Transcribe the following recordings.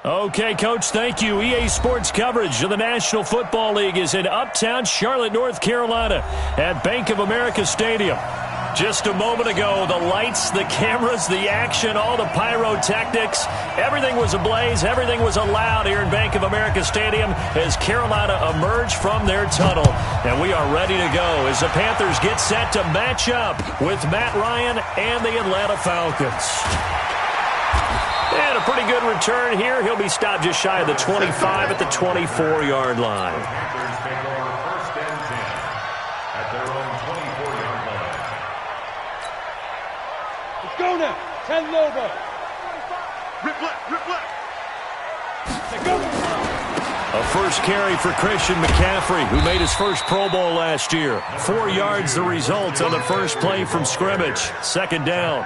Okay, Coach, thank you. EA Sports coverage of the National Football League is in uptown Charlotte, North Carolina at Bank of America Stadium. Just a moment ago, the lights, the cameras, the action, all the pyrotechnics, everything was ablaze, everything was allowed here in Bank of America Stadium as Carolina emerged from their tunnel. And we are ready to go as the Panthers get set to match up with Matt Ryan and the Atlanta Falcons. And a pretty good return here. He'll be stopped just shy of the 25 at the 24-yard line. Go now, 10 Lobo. Rip left, rip left. Go. A first carry for Christian McCaffrey, who made his first Pro Bowl last year. 4 yards the result on the first play from scrimmage. Second down.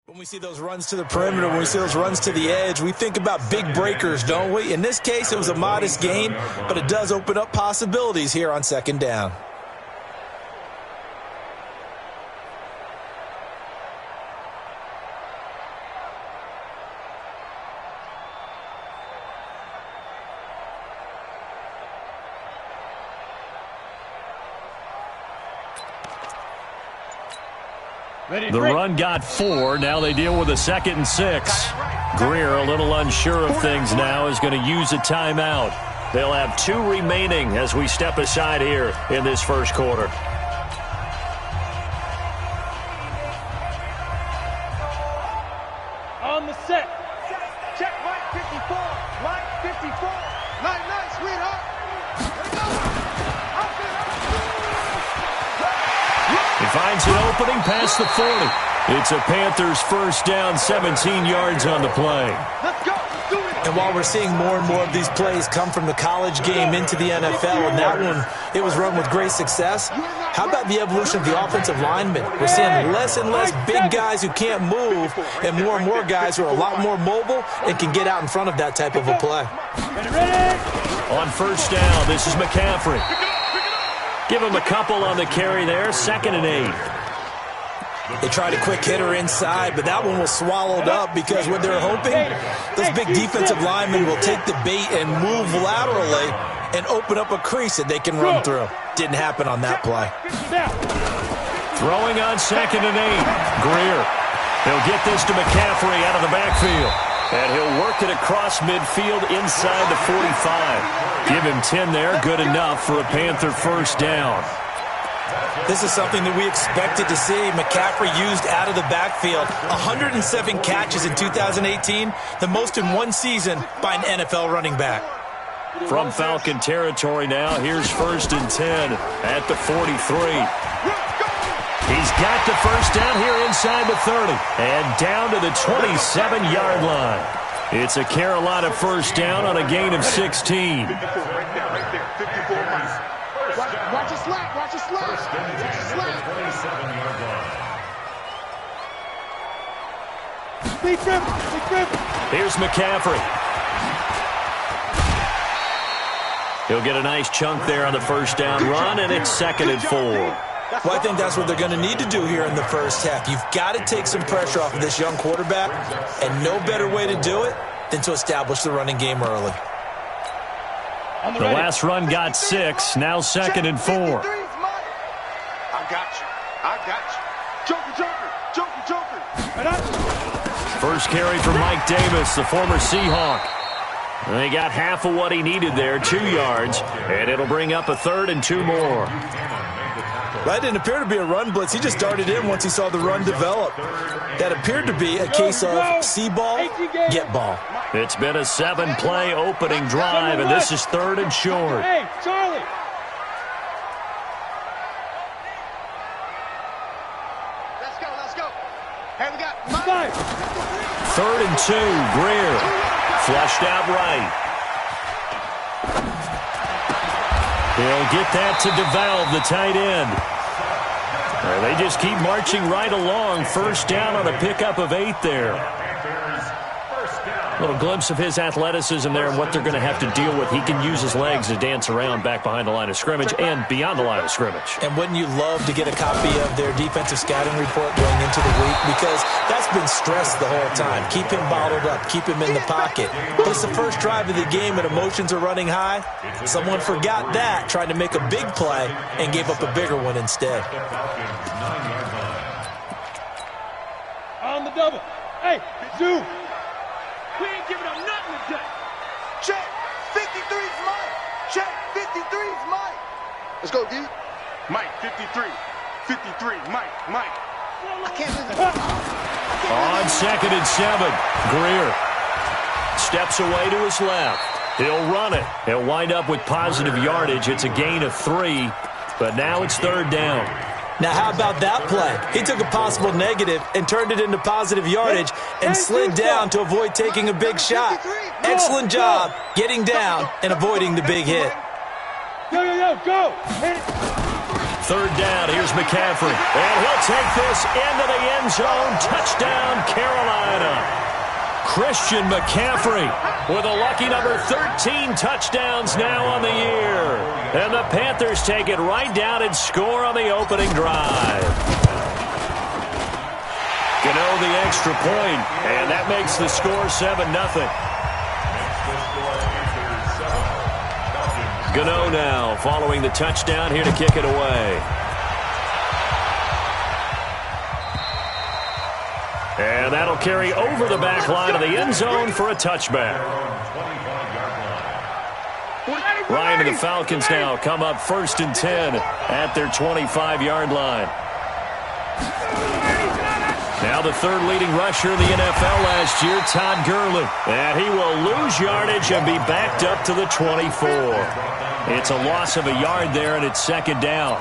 When we see those runs to the perimeter, when we see those runs to the edge, we think about big breakers, don't we? In this case, it was a modest gain, but it does open up possibilities here on second down. The run got 4. Now they deal with a 2nd and 6. Greer, a little unsure of things now, is going to use a timeout. They'll have 2 remaining as we step aside here in this first quarter. On the set. Check line 54. Line 54. Line 9, sweetheart. He finds an opening past the 40. It's a Panthers first down, 17 yards on the play. Let's go. Do it. And while we're seeing more and more of these plays come from the college game into the NFL, and that one, it was run with great success, how about the evolution of the offensive linemen? We're seeing less and less big guys who can't move and more guys who are a lot more mobile and can get out in front of that type of a play. On first down, this is McCaffrey. Give him a couple on the carry there, 2nd and 8. They tried a quick hitter inside, but that one was swallowed up because what they're hoping, those big defensive linemen will take the bait and move laterally and open up a crease that they can run through. Didn't happen on that play. Throwing on 2nd and 8. Greer. He'll get this to McCaffrey out of the backfield. And he'll work it across midfield inside the 45. Give him 10 there, good enough for a Panther first down. This is something that we expected to see. McCaffrey used out of the backfield. 107 catches in 2018, the most in one season by an NFL running back. From Falcon territory now, here's 1st and 10 at the 43. He's got the first down here inside the 30 and down to the 27-yard line. It's a Carolina first down on a gain of 16. Watch a slap. Watch a slap. Watch a slap. Big grip. Big grip. Here's McCaffrey. He'll get a nice chunk there on the first down run, and it's 2nd and 4. Well, I think that's what they're going to need to do here in the first half. You've got to take some pressure off of this young quarterback, and no better way to do it than to establish the running game early. The last run got 6, now 2nd and 4. I got you. I got you. Joker. First carry for Mike Davis, the former Seahawk. And they got half of what he needed there, 2 yards, and it'll bring up a 3rd and 2 more. That didn't appear to be a run blitz. He just darted in once he saw the run develop. That appeared to be a case of see ball, get ball. It's been a 7-play opening drive, and this is 3rd and short. Hey, Charlie. Let's go. Hey, we got 3rd and 2, Greer. Flushed out right. He'll get that to DeValve, the tight end. They just keep marching right along. First down on a pickup of 8 there. A little glimpse of his athleticism there and what they're going to have to deal with. He can use his legs to dance around back behind the line of scrimmage and beyond the line of scrimmage. And wouldn't you love to get a copy of their defensive scouting report going into the week? Because that's been stressed the whole time. Keep him bottled up. Keep him in the pocket. But it's the first drive of the game and emotions are running high. Someone forgot that, trying to make a big play, and gave up a bigger one instead. on the double. Hey, Zoo. We ain't giving up nothing today. Check. 53's Mike. Check. 53's Mike. Let's go, D. Mike, 53. 53. Mike. I can't listen. On 2nd and 7, Greer steps away to his left. He'll run it. He'll wind up with positive yardage. It's a gain of 3, but now it's 3rd down. Now, how about that play? He took a possible negative and turned it into positive yardage and slid down to avoid taking a big shot. Excellent job getting down and avoiding the big hit. Go. 3rd down, here's McCaffrey. And he'll take this into the end zone. Touchdown, Carolina. Christian McCaffrey with a lucky number 13 touchdowns now on the year. And the Panthers take it right down and score on the opening drive. Gano the extra point, and that makes the score 7-0. Gano now following the touchdown here to kick it away. And that'll carry over the back line of the end zone for a touchback. Ryan and the Falcons now come up 1st and 10 at their 25-yard line. Now the 3rd leading rusher in the NFL last year, Todd Gurley. And he will lose yardage and be backed up to the 24. It's a loss of a yard there, and it's 2nd down.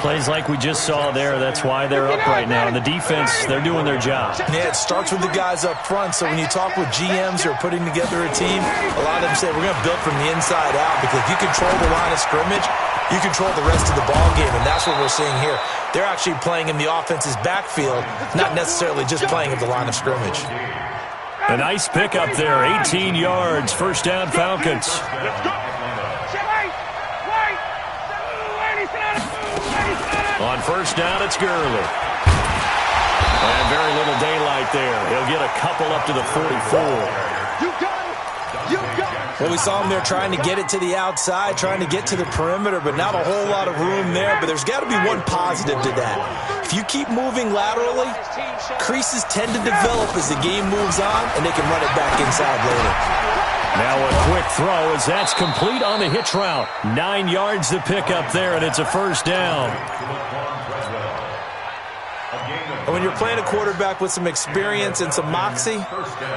Plays like we just saw there. That's why they're up right now. And the defense, they're doing their job. Yeah, it starts with the guys up front. So when you talk with GMs who are putting together a team, a lot of them say we're going to build from the inside out, because if you control the line of scrimmage, you control the rest of the ball game, and that's what we're seeing here. They're actually playing in the offense's backfield, not necessarily just playing at the line of scrimmage. A nice pickup there, 18 yards, first down Falcons. On first down, it's Gurley. And very little daylight there. He'll get a couple up to the 44. You got it! You got it! Well, we saw him there trying to get it to the outside, trying to get to the perimeter, but not a whole lot of room there. But there's got to be one positive to that. If you keep moving laterally, creases tend to develop as the game moves on, and they can run it back inside later. Now a quick throw as that's complete on the hitch route. 9 yards to pick up there, and it's a first down. When you're playing a quarterback with some experience and some moxie,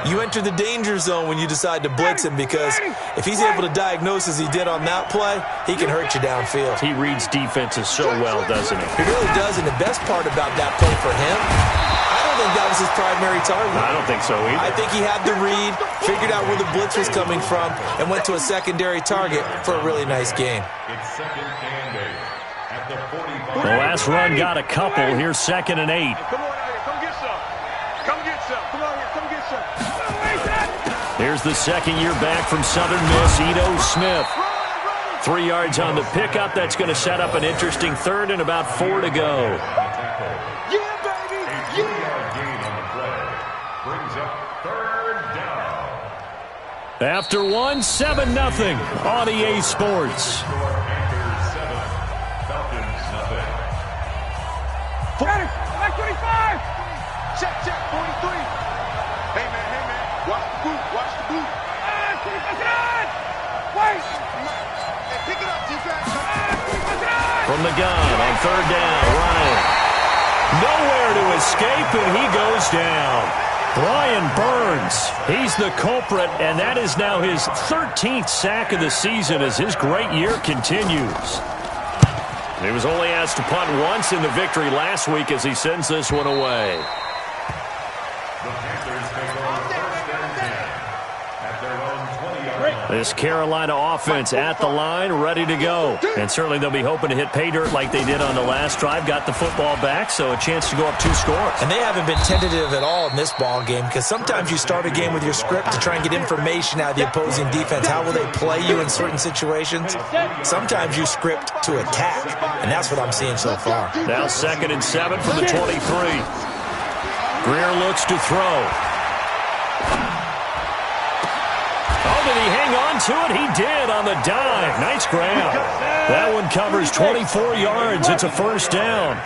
you enter the danger zone when you decide to blitz him, because if he's able to diagnose as he did on that play, he can hurt you downfield. He reads defenses so well, doesn't he? He really does, and the best part about that play for him, I don't think that was his primary target. I don't think so either. I think he had the read, figured out where the blitz was coming from, and went to a secondary target for a really nice gain. It's second and 8 at the 45. The last run got a couple. Here's 2nd and 8. Come on out here. Come get some. Come get some. Come on here. Come get some. Here's the second-year back from Southern Miss, Ito Smith. 3 yards on the pickup. That's going to set up an interesting third and about 4 to go. Yeah, baby. Yeah. Gain on the play brings up third down. After 1, 7-0 on EA Sports. Panthers 7, Falcons nothing. 25. Check, 43. Hey, man. Watch the boot. Watch the boot. Wait. Hey, pick it up, defense. From the gun on third down, Ryan. Nowhere to escape, and he goes down. Brian Burns, he's the culprit, and that is now his 13th sack of the season as his great year continues. He was only asked to punt once in the victory last week as he sends this one away. The Panthers take over first and 10 at their own 20-yard line. This Carolina offense at the line, ready to go. And certainly they'll be hoping to hit pay dirt like they did on the last drive. Got the football back, so a chance to go up 2 scores. And they haven't been tentative at all in this ball game, because sometimes you start a game with your script to try and get information out of the opposing defense. How will they play you in certain situations? Sometimes you script to attack, and that's what I'm seeing so far. Now 2nd and 7 from the 23. Greer looks to throw. Oh, did he hang on to it? He did on the dive. Nice grab. That one covers 24 yards. It's a first down.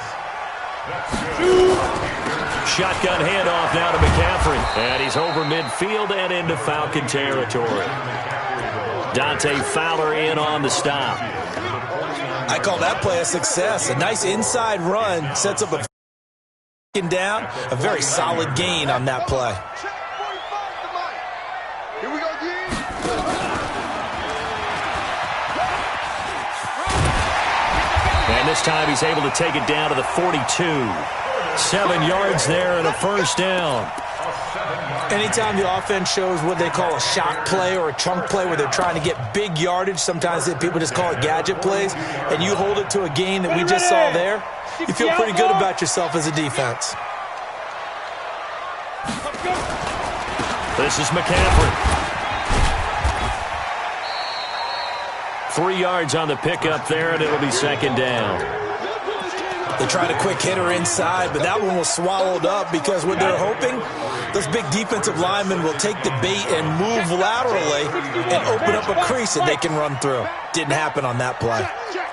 Shotgun handoff now to McCaffrey. And he's over midfield and into Falcon territory. Dante Fowler in on the stop. I call that play a success. A nice inside run sets up a down. A very solid gain on that play. Check 45 to Mike. Here we go, D. And this time he's able to take it down to the 42. 7 yards there and a first down. Anytime the offense shows what they call a shot play or a chunk play where they're trying to get big yardage, sometimes people just call it gadget plays, and you hold it to a gain that we just saw there, you feel pretty good about yourself as a defense. This is McCaffrey. 3 yards on the pickup there, and it'll be 2nd down. They tried a quick hitter inside, but that one was swallowed up because what they're hoping, those big defensive linemen will take the bait and move laterally and open up a crease that they can run through. Didn't happen on that play. Check.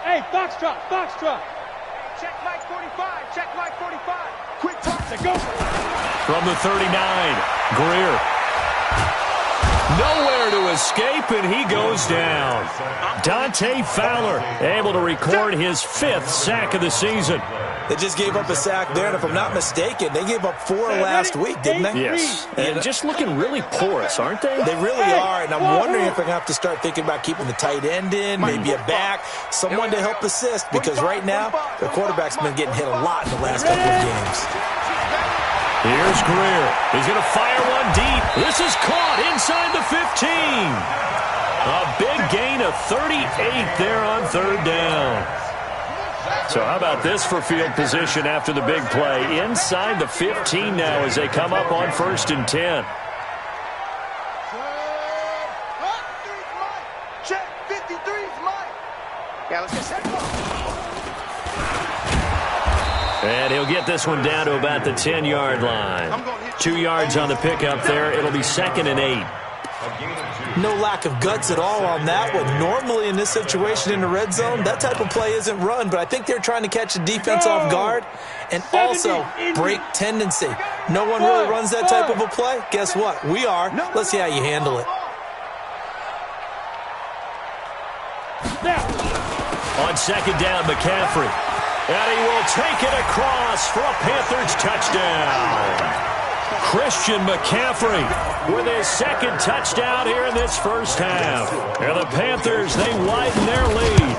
Hey, Foxtrot. Check Mike 45. Quick toss. Go. From the 39, Greer. Nowhere to escape, and he goes down. Dante Fowler able to record his 5th sack of the season. They just gave up a sack there, and if I'm not mistaken, they gave up 4 last week, didn't they? Yes, and just looking really porous, aren't they? They really are, and I'm wondering if they're going to have to start thinking about keeping the tight end in, maybe a back, someone to help assist, because right now, their quarterback's been getting hit a lot in the last couple of games. Here's Greer. He's going to fire one deep. This is caught inside the 15. A big gain of 38 there on 3rd down. So how about this for field position after the big play? Inside the 15 now as they come up on 1st and 10. Check, 53's Mike. Yeah, let's get set. And he'll get this one down to about the 10-yard line. 2 yards on the pickup there. It'll be 2nd and 8. No lack of guts at all on that one. Normally in this situation in the red zone, that type of play isn't run, but I think they're trying to catch the defense off guard and also break tendency. No one really runs that type of a play. Guess what? We are. Let's see how you handle it. On 2nd down, McCaffrey. And he will take it across for a Panthers touchdown. Christian McCaffrey with his 2nd touchdown here in this first half. And the Panthers, they widen their lead.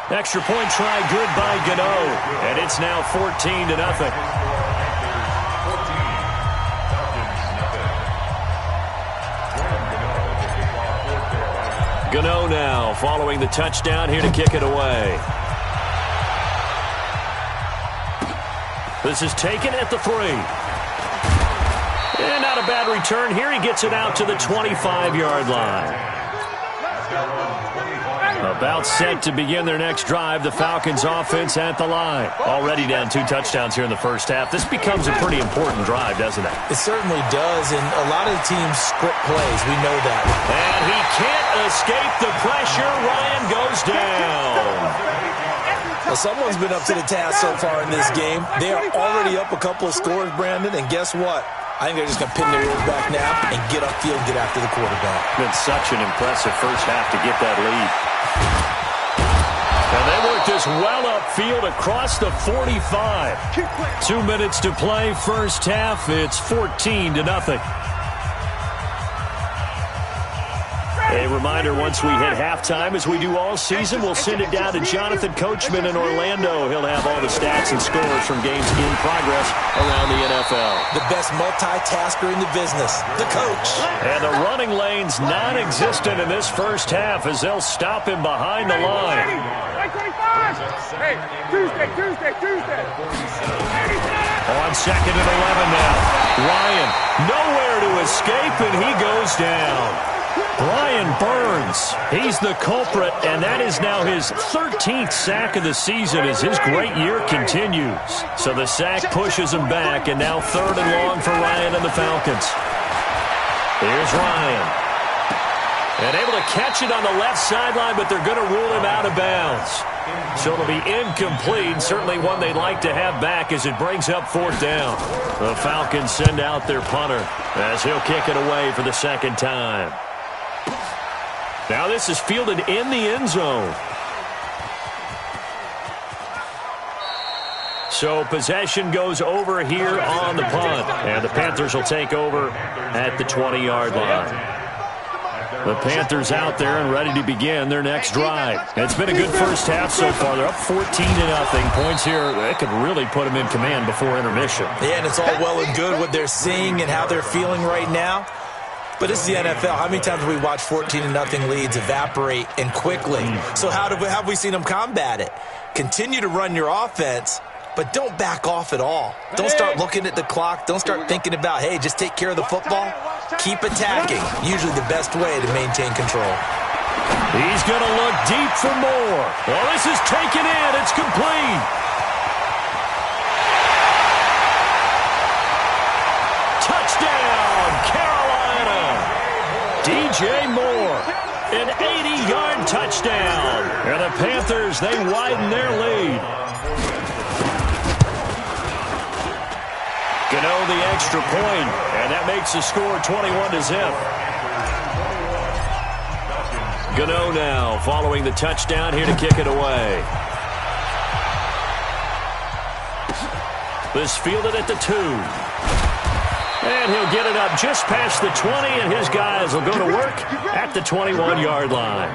Extra point try good by Gano. And it's now 14-0. Gano now following the touchdown here to kick it away. This is taken at the 3. And not a bad return here. He gets it out to the 25-yard line. About set to begin their next drive. The Falcons offense at the line. Already down 2 touchdowns here in the first half. This becomes a pretty important drive, doesn't it? It certainly does, and a lot of the teams script plays. We know that. And he can't escape the pressure. Ryan goes down. Well, someone's been up to the task so far in this game. They are already up a couple of scores, Brandon, and guess what? I think they're just going to pin their ears back now and get upfield and get after the quarterback. Been such an impressive first half to get that lead. And they worked this well upfield across the 45. 2 minutes to play first half. It's 14-0. A reminder, once we hit halftime, as we do all season, we'll send it down to Jonathan Coachman in Orlando. He'll have all the stats and scores from games in progress around the NFL. The best multitasker in the business, the coach. And the running lane's non-existent in this first half as they'll stop him behind the line. Hey, Tuesday. On 2nd and 11 now. Ryan, nowhere to escape, and he goes down. Brian Burns, he's the culprit, and that is now his 13th sack of the season as his great year continues. So the sack pushes him back, and now 3rd and long for Ryan and the Falcons. Here's Ryan. And able to catch it on the left sideline, but they're going to rule him out of bounds. So it'll be incomplete, certainly one they'd like to have back as it brings up 4th down. The Falcons send out their punter as he'll kick it away for the 2nd time. Now this is fielded in the end zone. So possession goes over here on the punt. And the Panthers will take over at the 20-yard line. The Panthers out there and ready to begin their next drive. It's been a good first half so far. They're up 14-0. Points here, that could really put them in command before intermission. Yeah, and it's all well and good what they're seeing and how they're feeling right now. But it's the NFL. How many times have we watched 14-0 leads evaporate and quickly? So how have we seen them combat it? Continue to run your offense, but don't back off at all. Don't start looking at the clock. Don't start thinking about, hey, just take care of the football. Keep attacking. Usually the best way to maintain control. He's going to look deep for more. Well, this is taken in. It's complete. Touchdown, Carolina. DJ Moore, an 80-yard touchdown. And the Panthers, they widen their lead. Gano the extra point, and that makes the score 21-0. Gano now following the touchdown here to kick it away. This fielded at the 2. And he'll get it up just past the 20, and his guys will go to work at the 21-yard line.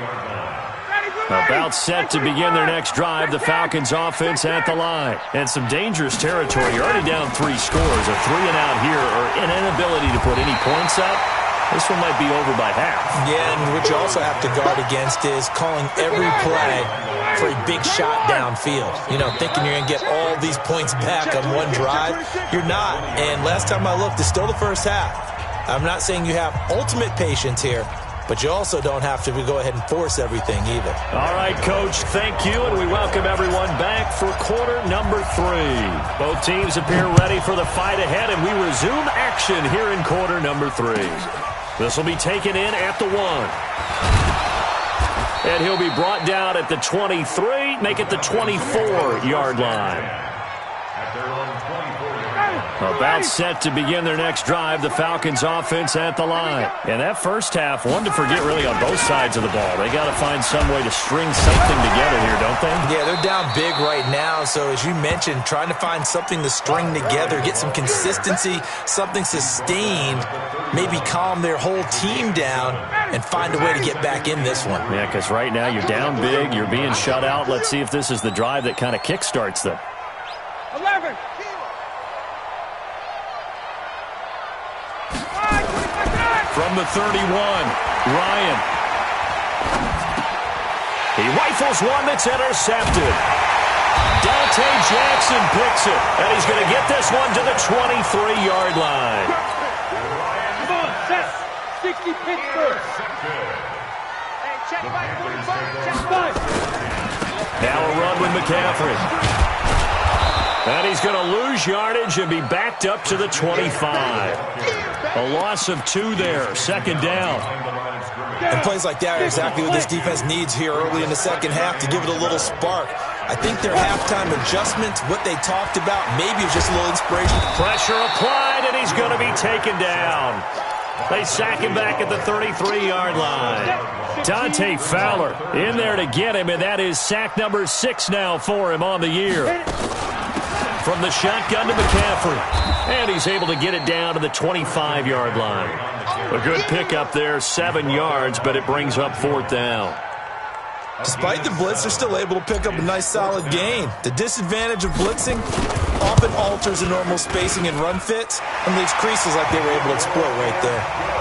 About set to begin their next drive, the Falcons offense at the line. And some dangerous territory. You're already down 3 scores. A 3-and-out here, or an inability to put any points up. This one might be over by half. Yeah, and what you also have to guard against is calling every play for a big shot downfield. You know, thinking you're going to get all these points back on one drive. You're not. And last time I looked, it's still the first half. I'm not saying you have ultimate patience here, but you also don't have to go ahead and force everything either. All right, Coach, thank you, and we welcome everyone back for quarter number 3. Both teams appear ready for the fight ahead, and we resume action here in quarter number 3. This will be taken in at the 1. And he'll be brought down at the 23, make it the 24-yard line. About set to begin their next drive, the Falcons offense at the line. And that first half, one to forget really on both sides of the ball. They got to find some way to string something together here, don't they? Yeah, they're down big right now. So as you mentioned, trying to find something to string together, get some consistency, something sustained, maybe calm their whole team down and find a way to get back in this one. Yeah, because right now you're down big, you're being shut out. Let's see if this is the drive that kind of kickstarts them. 11. From the 31, Ryan. He rifles one that's intercepted. Dante Jackson picks it, and he's going to get this one to the 23-yard line. Come on, set. 60 Pittsburgh. Hey, check by 45. Check by. Now a run with McCaffrey. And he's going to lose yardage and be backed up to the 25. A loss of 2 there, second down. And plays like that are exactly what this defense needs here early in the second half to give it a little spark. I think their halftime adjustments, what they talked about, maybe it was just a little inspiration. Pressure applied, and he's going to be taken down. They sack him back at the 33-yard line. Dante Fowler in there to get him, and that is sack number 6 now for him on the year. From the shotgun to McCaffrey. And he's able to get it down to the 25-yard line. A good pickup there, 7 yards, but it brings up 4th down. Despite the blitz, they're still able to pick up a nice solid gain. The disadvantage of blitzing often alters the normal spacing and run fits and leaves creases like they were able to exploit right there.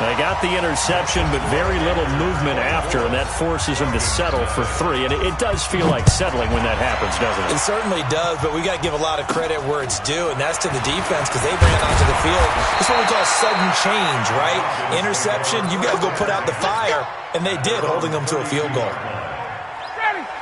They got the interception, but very little movement after, and that forces them to settle for 3. And it does feel like settling when that happens, doesn't it? It certainly does, but we got to give a lot of credit where it's due, and that's to the defense because they ran onto the field. This is what we call sudden change, right? Interception, you got to go put out the fire, and they did, holding them to a field goal.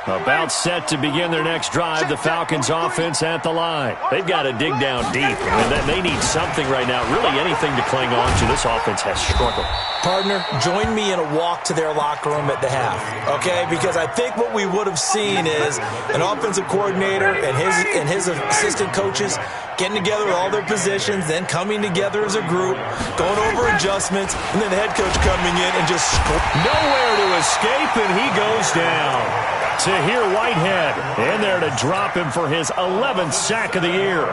About set to begin their next drive, the Falcons offense at the line. They've got to dig down deep. I mean, they need something right now, really anything to cling on to. This offense has struggled. Partner, join me in a walk to their locker room at the half, okay? Because I think what we would have seen is an offensive coordinator and his assistant coaches getting together with all their positions, then coming together as a group, going over adjustments, and then the head coach coming in and just nowhere to escape, and he goes down. Tahir Whitehead in there to drop him for his 11th sack of the year.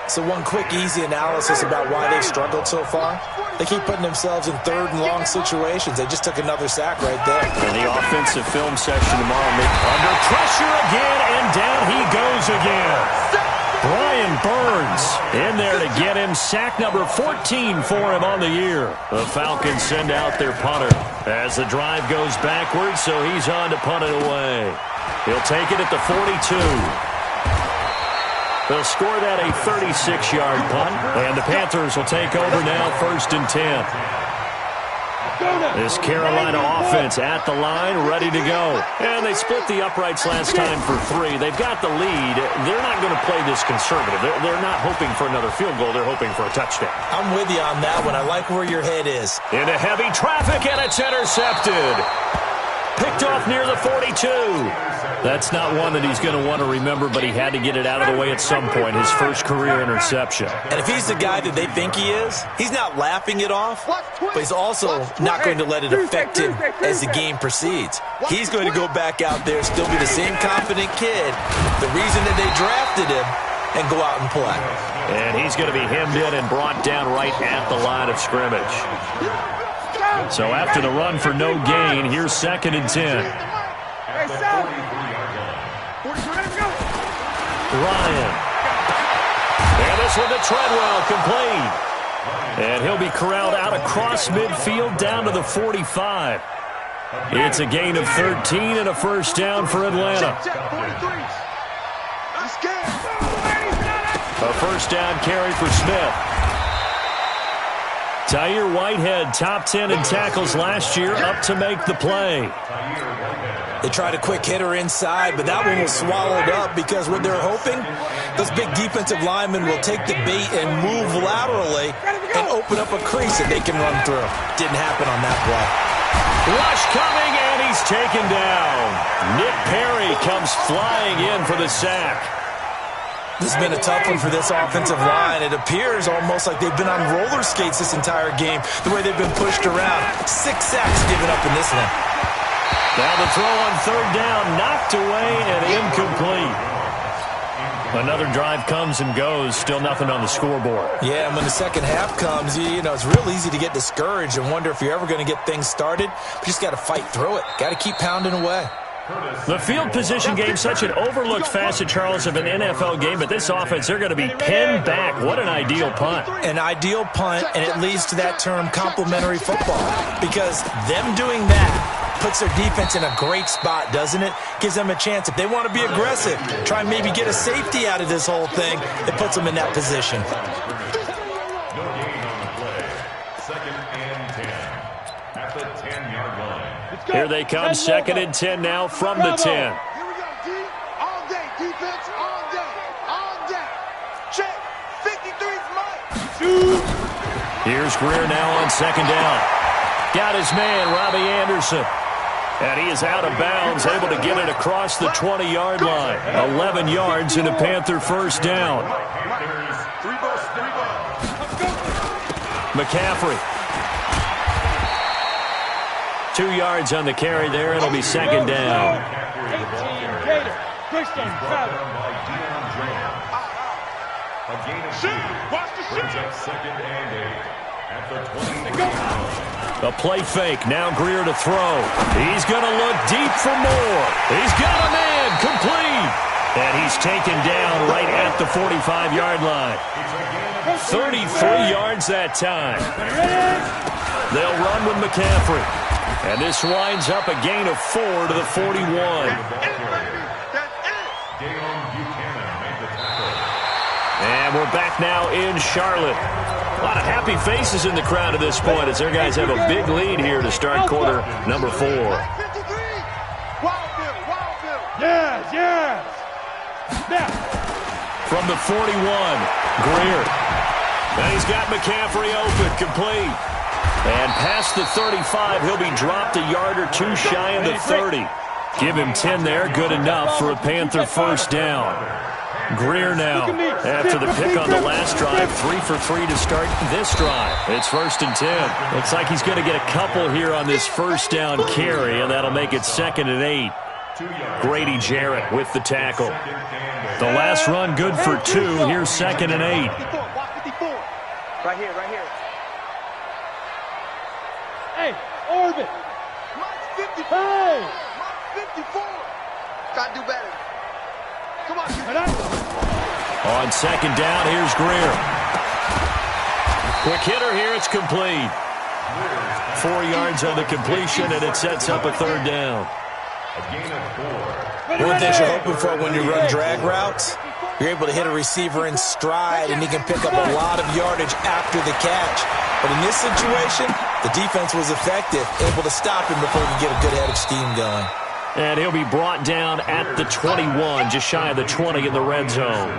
So one quick, easy analysis about why they've struggled so far. They keep putting themselves in 3rd and long situations. They just took another sack right there. And the offensive film session tomorrow, under pressure again, and down he goes again. Brian Burns in there to get him. Sack number 14 for him on the year. The Falcons send out their punter as the drive goes backwards, so he's on to punt it away. He'll take it at the 42. They'll score that a 36-yard punt, and the Panthers will take over now 1st and 10. This Carolina offense at the line, ready to go. And they split the uprights last time for 3. They've got the lead. They're not going to play this conservative. They're not hoping for another field goal. They're hoping for a touchdown. I'm with you on that one. I like where your head is. Into heavy traffic, and it's intercepted. Picked off near the 42. That's not one that he's going to want to remember, but he had to get it out of the way at some point, his first career interception. And if he's the guy that they think he is, he's not laughing it off, but he's also not going to let it affect him as the game proceeds. He's going to go back out there, still be the same confident kid, the reason that they drafted him, and go out and play. And he's going to be hemmed in and brought down right at the line of scrimmage. So after the run for no gain, here's 2nd and 10. Ryan. And this one to Treadwell, complete. And he'll be corralled out across midfield down to the 45. It's a gain of 13 and a first down for Atlanta. A first down carry for Smith. Tyre Whitehead, top 10 in tackles last year, up to make the play. They tried a quick hitter inside, but that one was swallowed up because what they're hoping, those big defensive linemen will take the bait and move laterally and open up a crease that they can run through. Didn't happen on that play. Rush coming, and he's taken down. Nick Perry comes flying in for the sack. This has been a tough one for this offensive line. It appears almost like they've been on roller skates this entire game, the way they've been pushed around. 6 sacks given up in this one. Now the throw on 3rd down, knocked away and incomplete. Another drive comes and goes, still nothing on the scoreboard. Yeah, and when the second half comes, you know, it's real easy to get discouraged and wonder if you're ever going to get things started. But you just got to fight through it. Got to keep pounding away. The field position game, such an overlooked facet, Charles, of an NFL game, but this offense, they're going to be pinned back. What an ideal punt. An ideal punt, and it leads to that term complementary football, because them doing that puts their defense in a great spot, doesn't it? Gives them a chance. If they want to be aggressive, try and maybe get a safety out of this whole thing, it puts them in that position. No gain on the play. 2nd and 10 at the 10-yard line. Here they come, 2nd and 10 now from the 10. Here we go, D. All day, defense, all day, all day. Check, 53's mine. Here's Greer now on 2nd down. Got his man, Robbie Anderson. And he is out of bounds, able to get it across the 20-yard line. 11 yards and a Panther first down. McCaffrey. 2 yards on the carry there. It'll be 2nd down. 18 Gator. Christian Crowder. A gain of 2. Brings up 2nd and 8 at the 20. A play fake. Now Greer to throw. He's going to look deep for more. He's got a man. Complete. And he's taken down right at the 45-yard line. 33 yards that time. They'll run with McCaffrey. And this winds up a gain of 4 to the 41. And we're back now in Charlotte. A lot of happy faces in the crowd at this point as their guys have a big lead here to start quarter number 4. Yes, yes. Now. From the 41, Greer. And he's got McCaffrey open, complete. And past the 35, he'll be dropped a yard or 2 shy of the 30. Give him 10 there, good enough for a Panther first down. Greer now, after the pick on the last drive, 3 for 3 to start this drive. It's 1st and 10. Looks like he's going to get a couple here on this first down carry, and that'll make it 2nd and 8. Grady Jarrett with the tackle. The last run good for 2. Here's 2nd and 8. Right here, right here. Hey, Orbit. Mike's 54. Hey. Mike's 54. Gotta do better. Come on, On 2nd down, here's Greer. Quick hitter here, it's complete. 4 yards on the completion, and it sets up a 3rd down. One thing you're hoping for when you run drag routes, you're able to hit a receiver in stride, and he can pick up a lot of yardage after the catch. But in this situation, the defense was effective, able to stop him before he could get a good head of steam going. And he'll be brought down at the 21, just shy of the 20 in the red zone.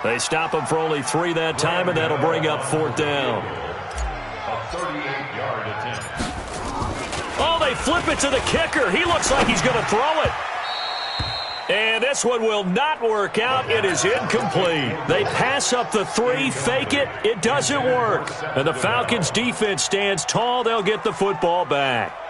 They stop him for only 3 that time, and that'll bring up 4th down. A 38-yard attempt. Oh, they flip it to the kicker. He looks like he's going to throw it. And this one will not work out. It is incomplete. They pass up the 3, fake it. It doesn't work. And the Falcons defense stands tall. They'll get the football back.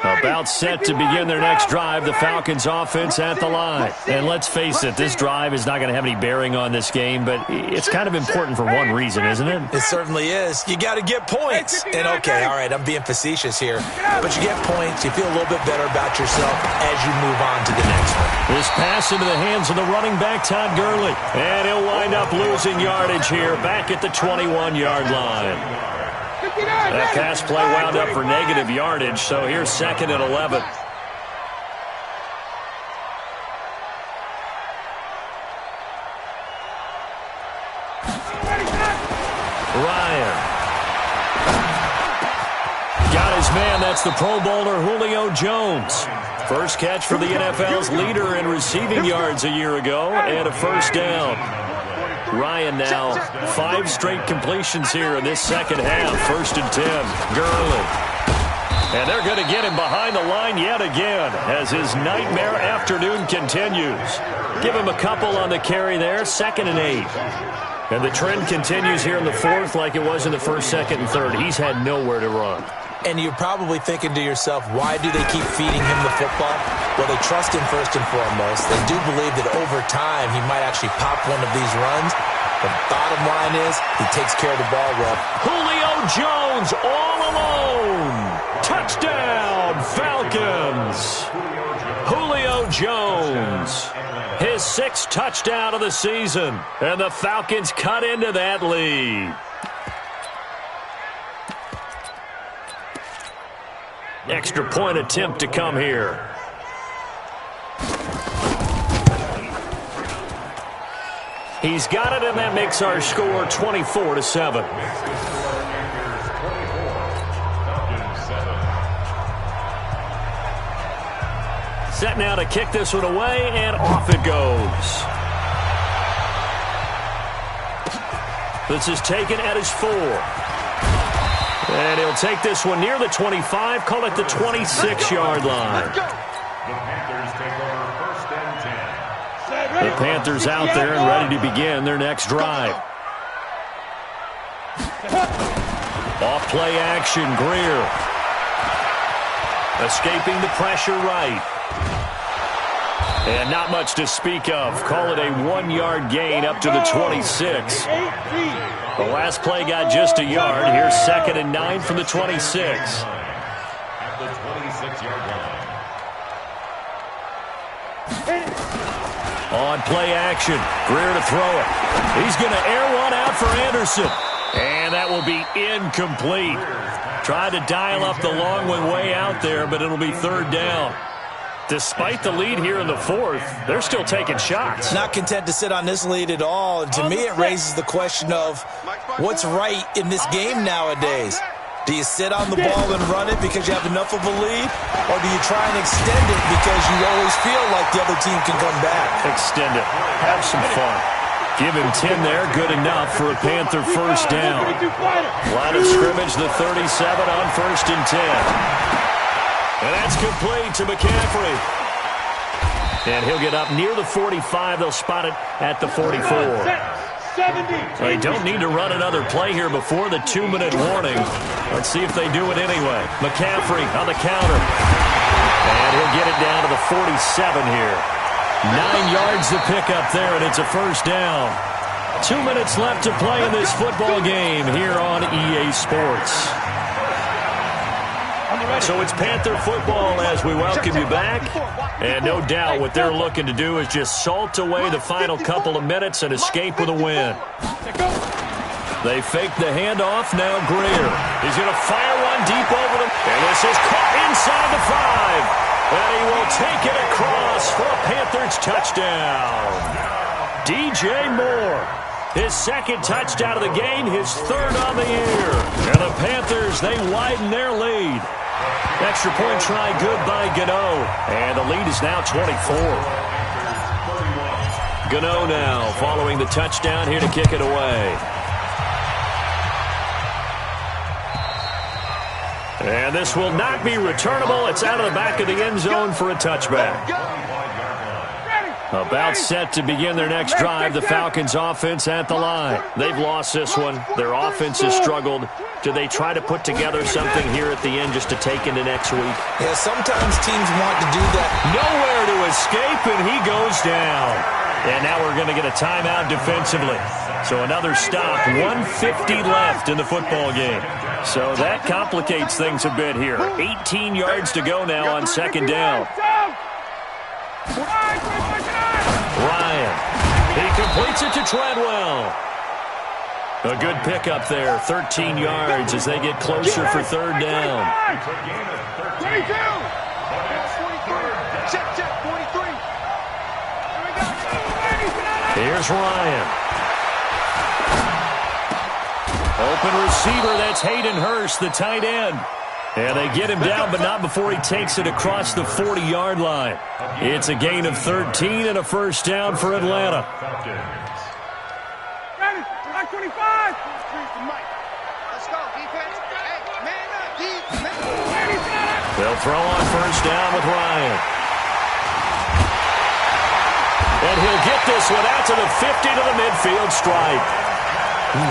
About set to begin their next drive, the Falcons offense at the line. And let's face it, this drive is not going to have any bearing on this game, but it's kind of important for one reason, isn't it? It certainly is. You got to get points. And okay, all right, I'm being facetious here, but you get points, you feel a little bit better about yourself as you move on to the next one. This pass into the hands of the running back, Todd Gurley. And he'll wind up losing yardage here back at the 21-yard line. That pass play wound up for negative yardage, so here's 2nd and 11. Ryan. Got his man. That's the Pro Bowler Julio Jones. First catch for the NFL's leader in receiving yards a year ago, and a first down. Ryan now 5 straight completions here in this second half. 1st and 10. Gurley. And they're going to get him behind the line yet again as his nightmare afternoon continues. Give him a couple on the carry there. 2nd and 8. And the trend continues here in the 4th like it was in the 1st, 2nd, and 3rd. He's had nowhere to run. And you're probably thinking to yourself, why do they keep feeding him the football? Well, they trust him first and foremost. They do believe that over time he might actually pop one of these runs. But bottom line is, he takes care of the ball well. Julio Jones all alone. Touchdown, Falcons. Julio Jones. His 6th touchdown of the season. And the Falcons cut into that lead. Extra point attempt to come here. He's got it, and that makes our score 24-7. Set now to kick this one away, and off it goes. This is taken at his 4. And he'll take this one near the 25, call it the 26-yard line. The Panthers take over 1st and 10. The Panthers out there and ready to begin their next drive. Off play action, Greer. Escaping the pressure right. And not much to speak of. Call it a 1-yard gain up to the 26. The last play got just a yard. Here's 2nd and 9 from the 26. At the 26-yard line. On play action. Greer to throw it. He's going to air one out for Anderson. And that will be incomplete. Tried to dial up the long one way out there, but it'll be 3rd down. Despite the lead here in the 4th, they're still taking shots. Not content to sit on this lead at all. And to me, it raises the question of what's right in this game nowadays. Do you sit on the ball and run it because you have enough of a lead? Or do you try and extend it because you always feel like the other team can come back? Extend it. Have some fun. Give him 10 there. Good enough for a Panther first down. Line of scrimmage, the 37 on 1st and 10. And that's complete to McCaffrey. And he'll get up near the 45. They'll spot it at the 44. They don't need to run another play here before the 2-minute warning. Let's see if they do it anyway. McCaffrey on the counter. And he'll get it down to the 47 here. 9 yards to pick up there, and it's a first down. 2 minutes left to play in this football game here on EA Sports. So it's Panther football as we welcome you back. And no doubt what they're looking to do is just salt away the final couple of minutes and escape with a win. They fake the handoff. Now Greer. He's going to fire one deep over them. And this is caught inside the 5. And he will take it across for a Panthers touchdown. DJ Moore. His 2nd touchdown of the game, his 3rd on the year. And the Panthers, they widen their lead. Extra point try good by Gano. And the lead is now 24. Gano now following the touchdown here to kick it away. And this will not be returnable. It's out of the back of the end zone for a touchback. About set to begin their next drive, the Falcons offense at the line. They've lost this one. Their offense has struggled. Do they try to put together something here at the end just to take into next week? Yeah, sometimes teams want to do that. Nowhere to escape, and he goes down. And now we're going to get a timeout defensively. So another stop, 1:50 left in the football game. So that complicates things a bit here. 18 yards to go now on second down. Ryan, he completes it to Treadwell. A good pickup there, 13 yards as they get closer for third down. 22. Check, 43. Here's Ryan. Open receiver, that's Hayden Hurst, the tight end. And they get him down, but not before he takes it across the 40-yard line. It's a gain of 13 and a first down for Atlanta. 25. Let's go, defense. Hey, man up, They'll throw on first down with Ryan. And he'll get this one out to the 50 to the midfield stripe.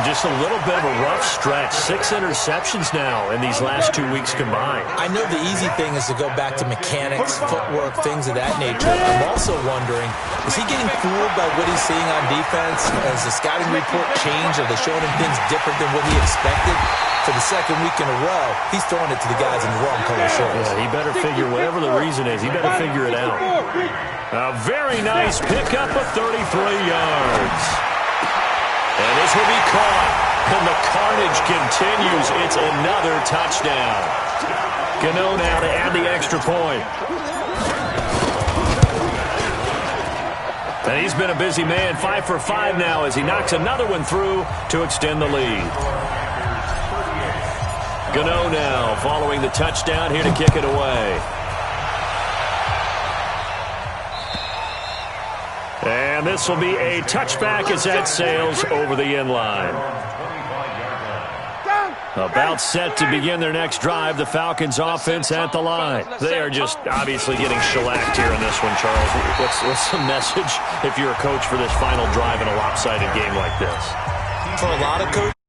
Just a little bit of a rough stretch. 6 interceptions now in these last 2 weeks combined. I know the easy thing is to go back to mechanics, footwork, things of that nature. I'm also wondering, is he getting fooled by what he's seeing on defense? Has the scouting report changed? Are they showing him things different than what he expected? For the second week in a row, he's throwing it to the guys in the wrong color shirts. Yeah, he better figure, whatever the reason is, he better figure it out. A very nice pickup of 33 yards. And this will be caught. And the carnage continues. It's another touchdown. Gano now to add the extra point. And he's been a busy man. 5 for 5 now as he knocks another one through to extend the lead. Gano now following the touchdown here to kick it away. And this will be a touchback as that sails over the end line. About set to begin their next drive, the Falcons offense at the line. They are just obviously getting shellacked here in this one, Charles. What's the message if you're a coach for this final drive in a lopsided game like this? For a lot of coaches,